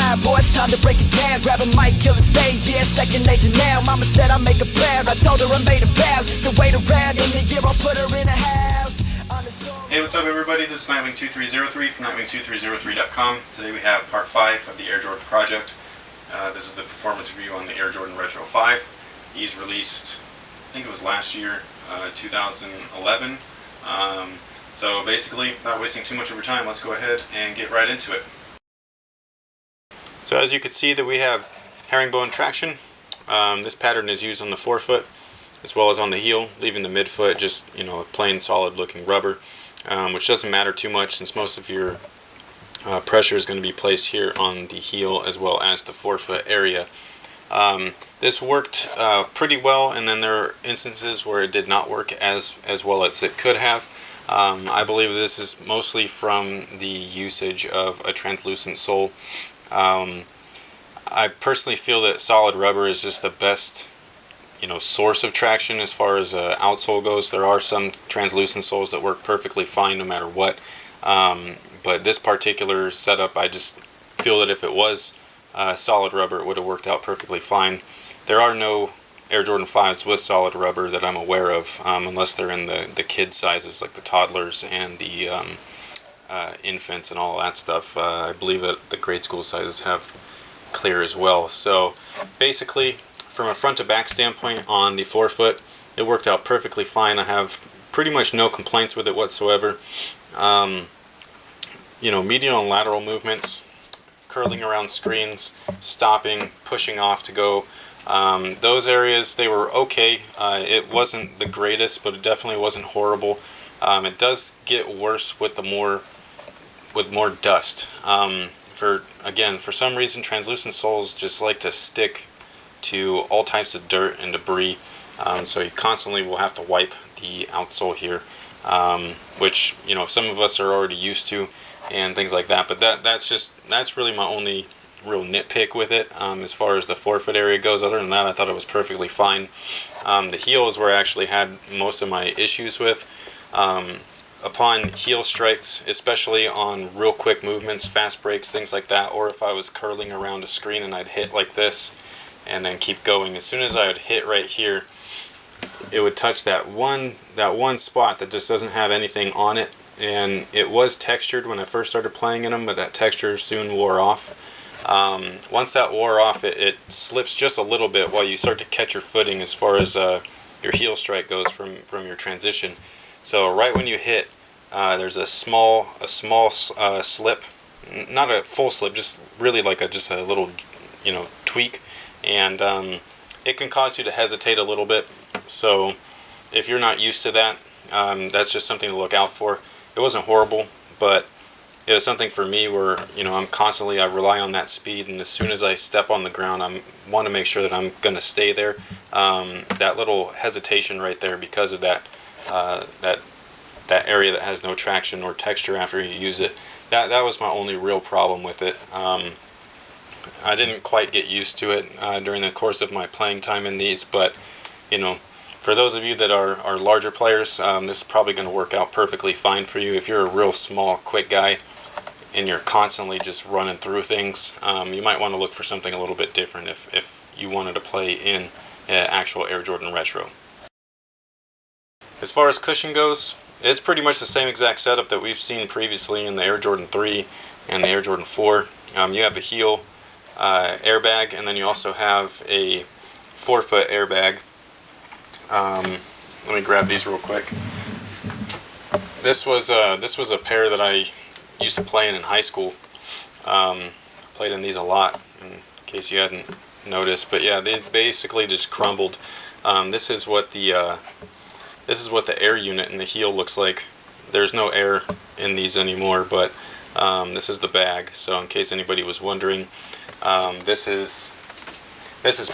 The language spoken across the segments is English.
line, boy, it's time to break it down. Grab a mic, kill the stage, yeah, second nature now. Mama said I make a proud, I told her I made a vow. Just to wait around in the year, I'll put her in a house. Hey, what's up everybody? This is Nightwing2303 from Nightwing2303.com. Today we have part 5 of the Air Jordan project. This is the performance review on the Air Jordan Retro 5. These released, I think it was last year, 2011. So basically, without wasting too much of your time, let's go ahead and get right into it. So as you can see that we have herringbone traction. This pattern is used on the forefoot as well as on the heel, leaving the midfoot just, a plain solid looking rubber, which doesn't matter too much since most of your pressure is going to be placed here on the heel as well as the forefoot area. This worked pretty well, and then there are instances where it did not work as well as it could have. I believe this is mostly from the usage of a translucent sole. I personally feel that solid rubber is just the best source of traction as far as outsole goes. There are some translucent soles that work perfectly fine no matter what, but this particular setup, I just feel that if it was solid rubber, it would have worked out perfectly fine. There are no Air Jordan 5s with solid rubber that I'm aware of, unless they're in the kid sizes like the toddlers and the infants and all that stuff. I believe that the grade school sizes have clear as well. So basically, from a front to back standpoint on the forefoot, it worked out perfectly fine. I have pretty much no complaints with it whatsoever. Medial and lateral movements, curling around screens, stopping, pushing off to go. Those areas, they were okay. It wasn't the greatest, but it definitely wasn't horrible. It does get worse with more dust. For some reason, translucent soles just like to stick to all types of dirt and debris, so you constantly will have to wipe the outsole here, which some of us are already used to and things like that. But that's really my only real nitpick with it as far as the forefoot area goes. Other than that, I thought it was perfectly fine. The heel is where I actually had most of my issues with. Upon heel strikes, especially on real quick movements, fast breaks, things like that, or if I was curling around a screen and I'd hit like this and then keep going, as soon as I would hit right here, it would touch that one spot that just doesn't have anything on it. And it was textured when I first started playing in them, but that texture soon wore off. Once that wore off, it slips just a little bit while you start to catch your footing as far as your heel strike goes from your transition. So right when you hit, there's a small slip, not a full slip, just really like just a little tweak, and it can cause you to hesitate a little bit. So if you're not used to that, that's just something to look out for. It wasn't horrible, but it was something for me where I rely on that speed, and as soon as I step on the ground, I want to make sure that I'm going to stay there. That little hesitation right there because of that area that has no traction or texture after you use it, that was my only real problem with it. I didn't quite get used to it during the course of my playing time in these, but for those of you that are larger players, this is probably going to work out perfectly fine for you. If you're a real small, quick guy and you're constantly just running through things, you might want to look for something a little bit different if you wanted to play in actual Air Jordan Retro. As far as cushion goes, it's pretty much the same exact setup that we've seen previously in the Air Jordan 3 and the Air Jordan 4. You have a heel airbag, and then you also have a forefoot airbag. Let me grab these real quick. This was a pair that I used to play in high school. Played in these a lot, in case you hadn't noticed. But yeah, they basically just crumbled. This is what the air unit in the heel looks like. There's no air in these anymore, but this is the bag. So in case anybody was wondering, this is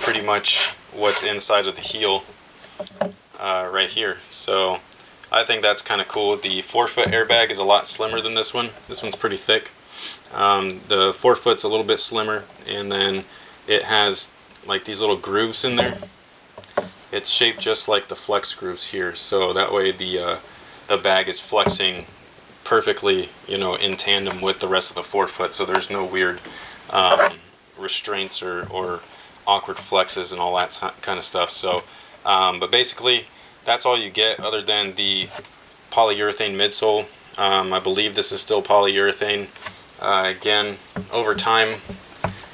pretty much what's inside of the heel right here. So I think that's kind of cool. The forefoot airbag is a lot slimmer than this one. This one's pretty thick. The forefoot's a little bit slimmer, and then it has like these little grooves in there. It's shaped just like the flex grooves here, so that way the bag is flexing perfectly, in tandem with the rest of the forefoot. So there's no weird restraints or awkward flexes and all that kind of stuff. So, but basically, that's all you get other than the polyurethane midsole. I believe this is still polyurethane. Again, over time,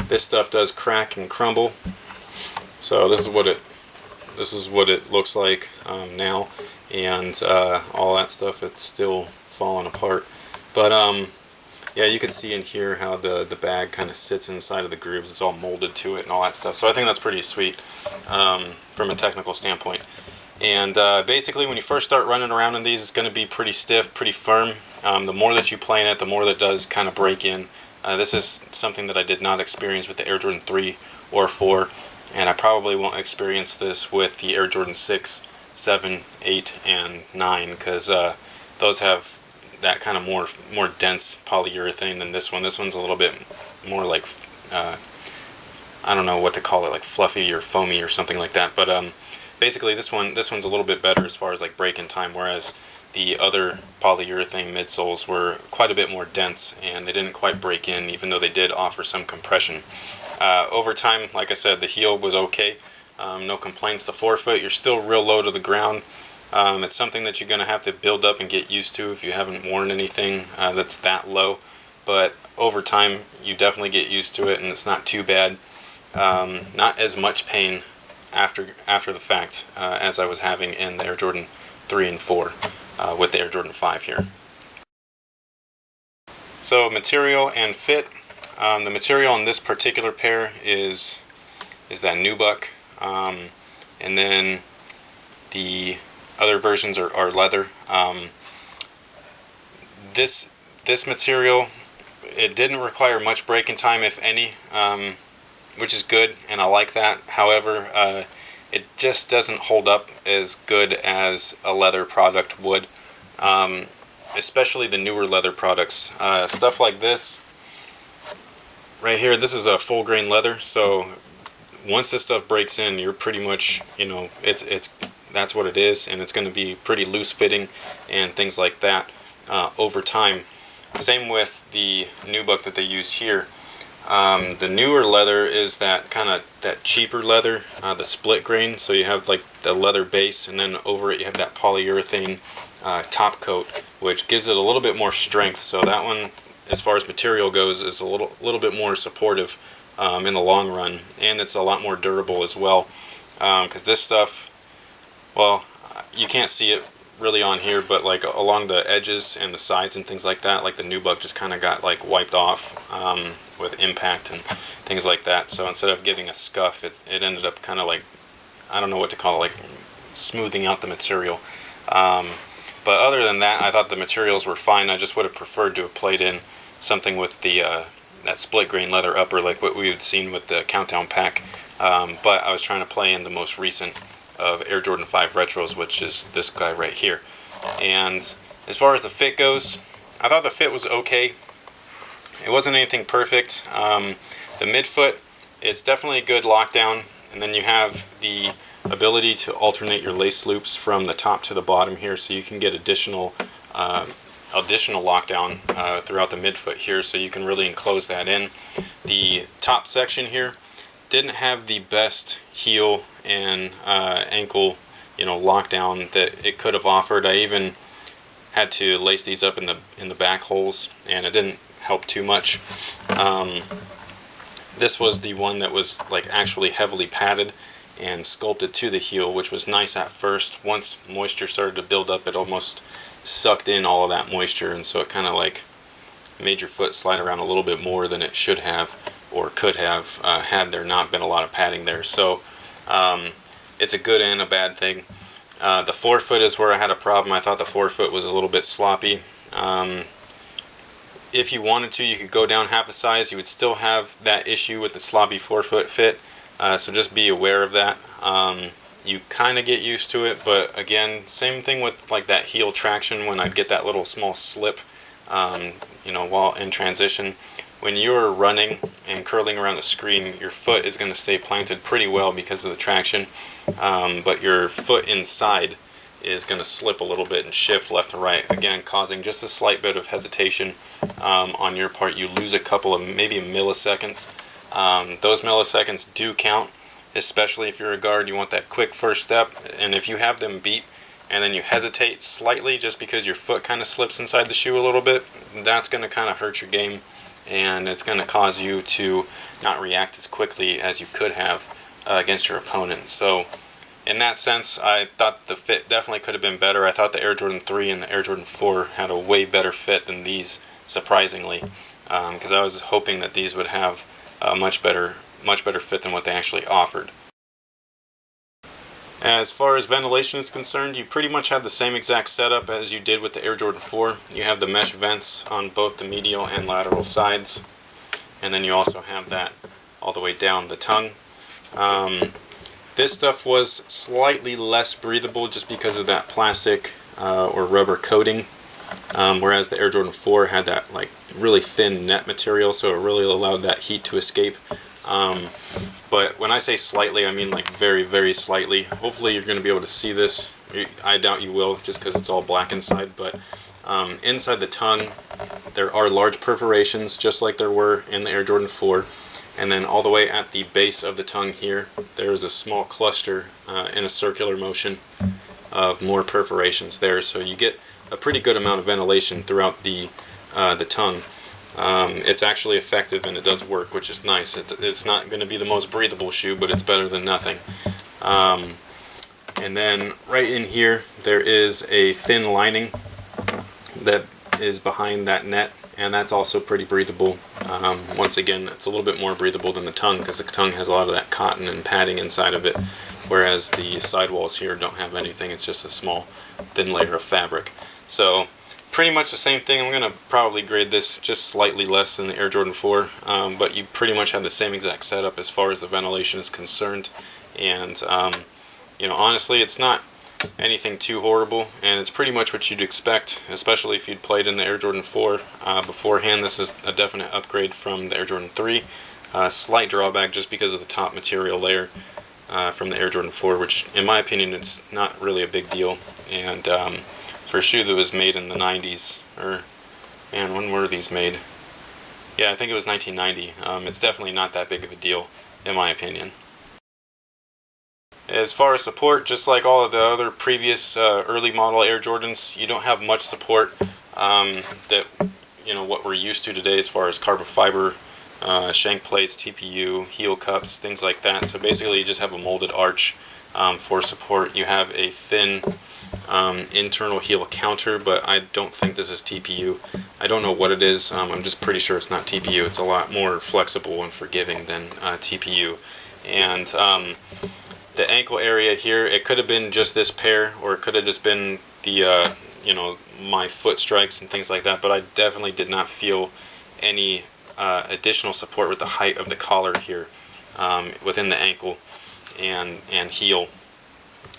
this stuff does crack and crumble. So this is what it looks like now, and all that stuff, it's still falling apart. But yeah, you can see in here how the bag kind of sits inside of the grooves. It's all molded to it and all that stuff. So I think that's pretty sweet from a technical standpoint. And basically, when you first start running around in these, it's going to be pretty stiff, pretty firm. The more that you play in it, the more that does kind of break in. This is something that I did not experience with the Air Jordan 3 or 4, and I probably won't experience this with the Air Jordan 6, 7, 8, and 9, because those have that kind of more dense polyurethane than this one. This one's a little bit more like, I don't know what to call it, like fluffy or foamy or something like that. But basically, this one's a little bit better as far as like break-in time, whereas the other polyurethane midsoles were quite a bit more dense and they didn't quite break in, even though they did offer some compression. Over time, like I said, the heel was okay. No complaints. The forefoot, you're still real low to the ground. It's something that you're going to have to build up and get used to if you haven't worn anything that's that low. But over time, you definitely get used to it, and it's not too bad. Not as much pain after the fact as I was having in the Air Jordan 3 and 4 with the Air Jordan 5 here. So material and fit. The material on this particular pair is that nubuck, and then the other versions are leather. This material, it didn't require much break-in time, if any, which is good, and I like that. However, it just doesn't hold up as good as a leather product would, especially the newer leather products. Stuff like this right here, this is a full grain leather, so once this stuff breaks in, you're pretty much, you know, that's what it is, and it's going to be pretty loose fitting and things like that over time. Same with the nubuck that they use here. The newer leather is that cheaper leather, the split grain. So you have like the leather base, and then over it you have that polyurethane top coat, which gives it a little bit more strength. So that one, as far as material goes, is a little bit more supportive in the long run, and it's a lot more durable as well. Because this stuff, well, you can't see it really on here, but like along the edges and the sides and things like that, like the nubuck just kind of got like wiped off with impact and things like that. So instead of getting a scuff, it ended up kind of like, I don't know what to call it, like smoothing out the material. But other than that, I thought the materials were fine. I just would have preferred to have played in something with the that split grain leather upper, like what we had seen with the Countdown pack. But I was trying to play in the most recent of Air Jordan 5 Retros, which is this guy right here. And as far as the fit goes, I thought the fit was okay. It wasn't anything perfect. The midfoot, it's definitely a good lockdown, and then you have the ability to alternate your lace loops from the top to the bottom here, so you can get additional lockdown throughout the midfoot here, so you can really enclose that in. The top section here didn't have the best heel and ankle, lockdown that it could have offered. I even had to lace these up in the back holes, and it didn't help too much. This was the one that was like actually heavily padded and sculpted to the heel, which was nice at first. Once moisture started to build up, it almost sucked in all of that moisture, and so it kind of like made your foot slide around a little bit more than it should have or could have had there not been a lot of padding there. So it's a good and a bad thing. The forefoot is where I had a problem. I thought the forefoot was a little bit sloppy. If you wanted to, you could go down half a size. You would still have that issue with the sloppy forefoot fit. So just be aware of that. You kind of get used to it, but again, same thing with like that heel traction. When I'd get that little small slip, while in transition, when you're running and curling around the screen, your foot is going to stay planted pretty well because of the traction, but your foot inside is going to slip a little bit and shift left to right, again causing just a slight bit of hesitation on your part. You lose a couple of maybe milliseconds. Those milliseconds do count, especially if you're a guard. You want that quick first step, and if you have them beat and then you hesitate slightly just because your foot kind of slips inside the shoe a little bit, that's going to kind of hurt your game, and it's going to cause you to not react as quickly as you could have against your opponent. So in that sense, I thought the fit definitely could have been better. I thought the Air Jordan 3 and the Air Jordan 4 had a way better fit than these, surprisingly, because I was hoping that these would have a much better fit than what they actually offered. As far as ventilation is concerned, you pretty much have the same exact setup as you did with the Air Jordan 4. You have the mesh vents on both the medial and lateral sides, and then you also have that all the way down the tongue. This stuff was slightly less breathable just because of that plastic or rubber coating, whereas the Air Jordan 4 had that like really thin net material, so it really allowed that heat to escape. But when I say slightly, I mean like very, very slightly. Hopefully you're going to be able to see this. I doubt you will, just because it's all black inside, but inside the tongue there are large perforations just like there were in the Air Jordan 4. And then all the way at the base of the tongue here, there is a small cluster in a circular motion of more perforations there. So you get a pretty good amount of ventilation throughout the tongue. It's actually effective and it does work, which is nice. It's not going to be the most breathable shoe, but it's better than nothing. And then right in here, there is a thin lining that is behind that net, and that's also pretty breathable. Once again, it's a little bit more breathable than the tongue because the tongue has a lot of that cotton and padding inside of it, whereas the sidewalls here don't have anything. It's just a small thin layer of fabric. So pretty much the same thing. I'm going to probably grade this just slightly less than the Air Jordan 4, but you pretty much have the same exact setup as far as the ventilation is concerned. And you know, honestly, it's not anything too horrible, and it's pretty much what you'd expect, especially if you'd played in the Air Jordan 4 beforehand. This is a definite upgrade from the Air Jordan 3. Slight drawback just because of the top material layer from the Air Jordan 4, which in my opinion it's not really a big deal. And for a shoe that was made in the 90s, or man, when were these made? Yeah, I think it was 1990. It's definitely not that big of a deal in my opinion. As far as support, just like all of the other previous early model Air Jordans, you don't have much support that, you know, what we're used to today as far as carbon fiber, shank plates, TPU, heel cups, things like that. So basically you just have a molded arch for support. You have a thin internal heel counter, but I don't think this is TPU. I don't know what it is. I'm just pretty sure it's not TPU. It's a lot more flexible and forgiving than TPU. And the ankle area here, it could have been just this pair, or it could have just been the you know, my foot strikes and things like that, but I definitely did not feel any additional support with the height of the collar here within the ankle and heel.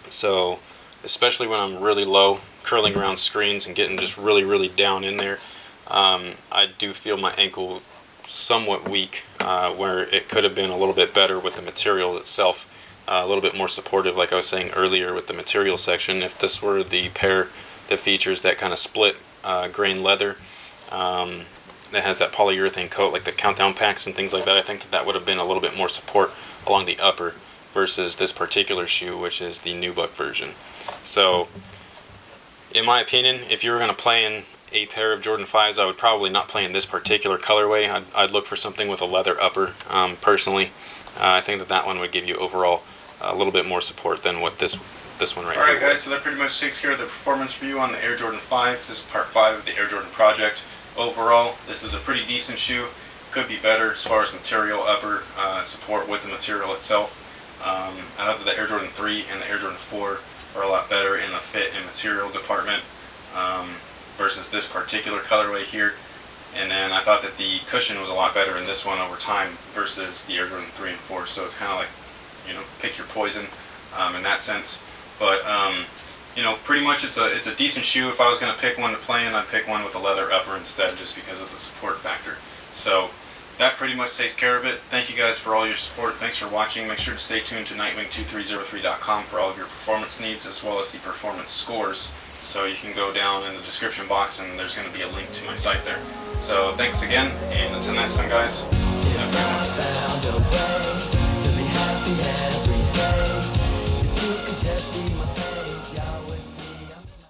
So especially when I'm really low, curling around screens and getting just really, really down in there, I do feel my ankle somewhat weak, where it could have been a little bit better with the material itself. A little bit more supportive, like I was saying earlier with the material section. If this were the pair that features that kind of split grain leather that has that polyurethane coat, like the Countdown packs and things like that, I think that would have been a little bit more support along the upper versus this particular shoe, which is the Nubuck version. So in my opinion, if you were going to play in a pair of Jordan 5s, I would probably not play in this particular colorway. I'd look for something with a leather upper, personally. I think that one would give you overall a little bit more support than what this one right here. Alright guys, so that pretty much takes care of the performance review on the Air Jordan 5. This is part 5 of the Air Jordan project. Overall, this is a pretty decent shoe. Could be better as far as material, upper support with the material itself. I thought that the Air Jordan 3 and the Air Jordan 4 are a lot better in the fit and material department versus this particular colorway here. And then I thought that the cushion was a lot better in this one over time versus the Air Jordan 3 and 4. So it's kind of like, you know, pick your poison in that sense. But you know, pretty much it's a decent shoe. If I was going to pick one to play in, I'd pick one with a leather upper instead, just because of the support factor. So that pretty much takes care of it. Thank you guys for all your support. Thanks for watching. Make sure to stay tuned to Nightwing2303.com for all of your performance needs as well as the performance scores. So you can go down in the description box and there's going to be a link to my site there. So thanks again, and until next time guys,